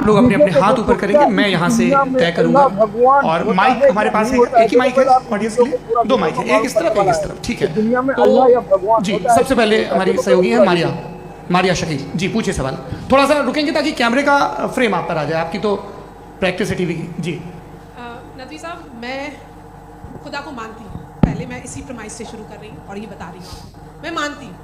लोग अपने अपने हाथ ऊपर करेंगे, मैं यहाँ से तय करूंगा। और माइक हमारे पास है, एक ही माइक है ऑडियंस के लिए, 2 माइक है, एक इस तरफ एक इस तरफ, ठीक है। तो जी सबसे पहले हमारी सहयोगी है मारिया शकील जी, पूछिए सवाल। थोड़ा सा रुकेंगे ताकि कैमरे का फ्रेम आप पर आ जाए, आपकी तो प्रैक्टिस है टीवी की जी। नदवी साहब, मैं खुदा को मानती हूँ, पहले मैं इसी प्रमाइश से शुरू कर रही हूँ और ये बता रही हूँ, मैं मानती हूँ,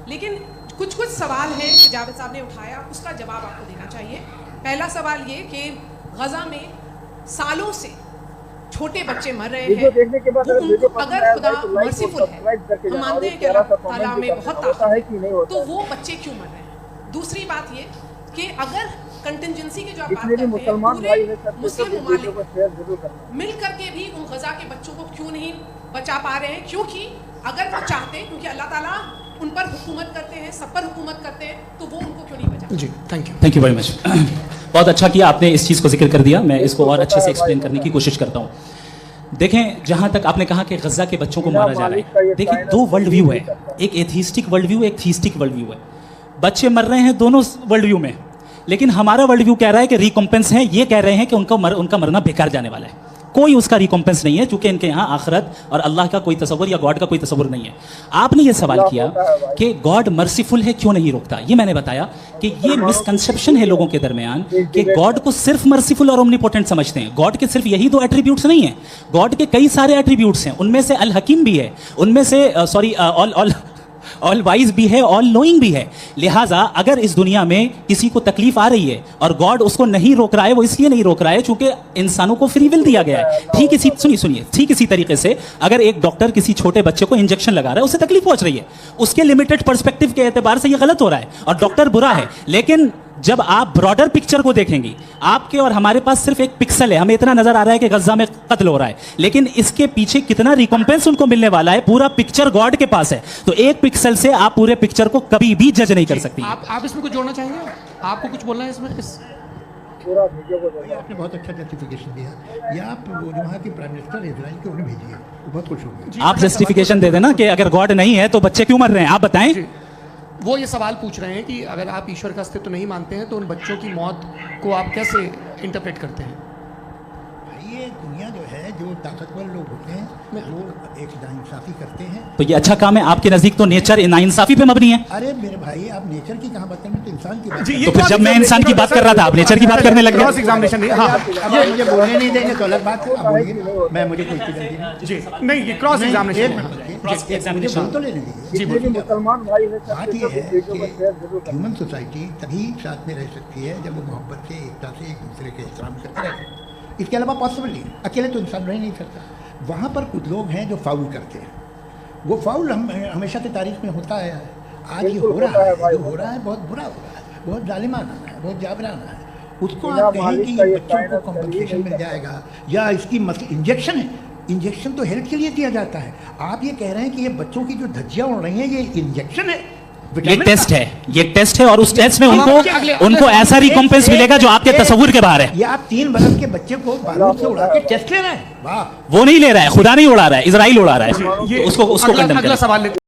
लेकिन कुछ सवाल हैं कि जावेद साहब ने उठाया, उसका जवाब आपको देना चाहिए। पहला सवाल ये कि गजा में सालों से छोटे बच्चे मर रहे हैं, अगर खुदा मर्सीफुल है, हम मानते हैं कि अल्लाह ताला में बहुत ताकत है, तो वो बच्चे क्यों मर रहे हैं? दूसरी बात ये कि अगर कंटिजेंसी की जो आप बात करते हैं, पूरे मुस्लिम ममालिक मिल करके भी उन गजा के बच्चों को क्यों नहीं बचा पा रहे हैं? क्योंकि अगर वो चाहते, क्योंकि अल्लाह ताला उन पर हुकूमत करते हैं, सब पर हुकूमत करते हैं, तो वो उनको क्यों नहीं बचा? जी थैंक यू वेरी मच। बहुत अच्छा किया आपने इस चीज़ को जिक्र कर दिया, मैं इसको और अच्छे से एक्सप्लेन करने की कोशिश करता हूँ। देखें, जहाँ तक आपने कहा कि गजा के बच्चों को मारा जा रहा है, देखिए 2 वर्ल्ड व्यू है, एक एथीस्टिक वर्ल्ड व्यू, एक थीस्टिक वर्ल्ड व्यू है। बच्चे मर रहे हैं दोनों वर्ल्ड व्यू में, लेकिन हमारा वर्ल्ड व्यू कह रहा है कि रिकॉम्पेंस है, ये कह रहे हैं कि उनका मरना बेकार जाने वाला है, कोई उसका रिकॉम्पेंस नहीं है, क्योंकि इनके यहाँ आखिरत और अल्लाह का कोई तसव्वुर या गॉड का कोई तसव्वुर नहीं है। आपने ये सवाल किया कि गॉड मर्सीफुल है, क्यों नहीं रोकता? ये मैंने बताया कि ये मिसकंसेप्शन है लोगों के दरमियान कि गॉड को सिर्फ मर्सीफुल और ओमनीपोटेंट समझते हैं। गॉड के सिर्फ यही 2 एट्रीब्यूट्स नहीं है, गॉड के कई सारे एट्रीब्यूट्स हैं, उनमें से अल हकीम भी है, उनमें से ऑल वाइज भी है, ऑल नोइंग भी है। लिहाजा अगर इस दुनिया में किसी को तकलीफ आ रही है और गॉड उसको नहीं रोक रहा है, वो इसलिए नहीं रोक रहा है क्योंकि इंसानों को फ्री विल दिया गया है। ठीक इसी तरीके से अगर एक डॉक्टर किसी छोटे बच्चे को इंजेक्शन लगा रहा है, उसे तकलीफ पहुंच रही है, उसके लिमिटेड पर्सपेक्टिव के एतबार से ये गलत हो रहा है और डॉक्टर बुरा है। लेकिन जब आप ब्रॉडर पिक्चर को देखेंगी, आपके और हमारे पास सिर्फ एक पिक्सल है, हमें इतना नजर आ रहा है कि गजा में कत्ल हो रहा है, लेकिन इसके पीछे कितना रिकॉम्पेंस उनको मिलने वाला है, पूरा पिक्चर गॉड के पास है। तो एक पिक्सल से आप पूरे पिक्चर को कभी भी जज नहीं कर सकती। आप इसमें कुछ जोड़ना चाहेंगे? आपको कुछ बोलना है इसमें? आपने बहुत अच्छा जस्टिफिकेशन दिया, या आप वो वहाँ की प्राइम मिनिस्टर इजराइल के उन्हें भेजिए, बहुत खुश होंगे। आप जस्टिफिकेशन दे देना कि अगर गॉड नहीं है तो बच्चे क्यों मर रहे हैं, आप बताएं। वो ये सवाल पूछ रहे हैं कि अगर आप ईश्वर का अस्तित्व नहीं मानते हैं तो उन बच्चों की मौत को आप कैसे इंटरप्रेट करते हैं? ये दुनिया जो है, जो ताकतवर लोग होते हैं वो एक नाइंसाफी करते हैं। तो ये अच्छा काम है, आपके नजदीक तो नेचर नाइंसाफी पे मबनी है। अरे मेरे भाई, आप नेचर की कहाँ बात करें, तो इंसान की बात। तो फिर जब मैं इंसान की बात कर रहा था, आप नेचर की बात करने लगे। क्रॉस एग्जामिनेशन ये बोलने नहीं देंगे तो अलग बात है, आप बोलिए, मैं मुझे कोई चीज़ नहीं जी नहीं, ये क्रॉस एग्जामिनेशन तो लेने दीजिए। बात ये है कि ह्यूमन सोसाइटी तभी साथ में रह सकती है जब वो मोहब्बत से, एकता से एक दूसरे के एहतराम करते रहे। इसके अलावा पॉसिबल नहीं, अकेले तो इंसान रह नहीं सकता। वहाँ पर कुछ लोग हैं जो फाउल करते हैं, वो फाउल हमेशा की तारीख में होता है। आज ये हो रहा है, जो हो रहा है बहुत बुरा हो रहा है, बहुत जालिमाना है, बहुत जाबराना है। उसको आप कहें कि बच्चों को कॉम्पनसेशन मिल जाएगा या इसकी इंजेक्शन है, इंजेक्शन तो हेल्थ के लिए दिया जाता है। आप ये कह रहे हैं कि ये बच्चों की जो धज्जियाँ उड़ रही हैं ये इंजेक्शन है, ये टेस्ट है, ये टेस्ट है और उस टेस्ट में उनको ऐसा रिकॉम्पेंस मिलेगा जो आपके तस्वुर के बाहर है। ये आप 3 बरस के बच्चे को बारूद से उड़ा के टेस्ट ले रहे हैं? वाह, वो नहीं ले रहा है, खुदा नहीं उड़ा रहा है, इजराइल उड़ा रहा है। उसको कंडेम करें। अगला सवाल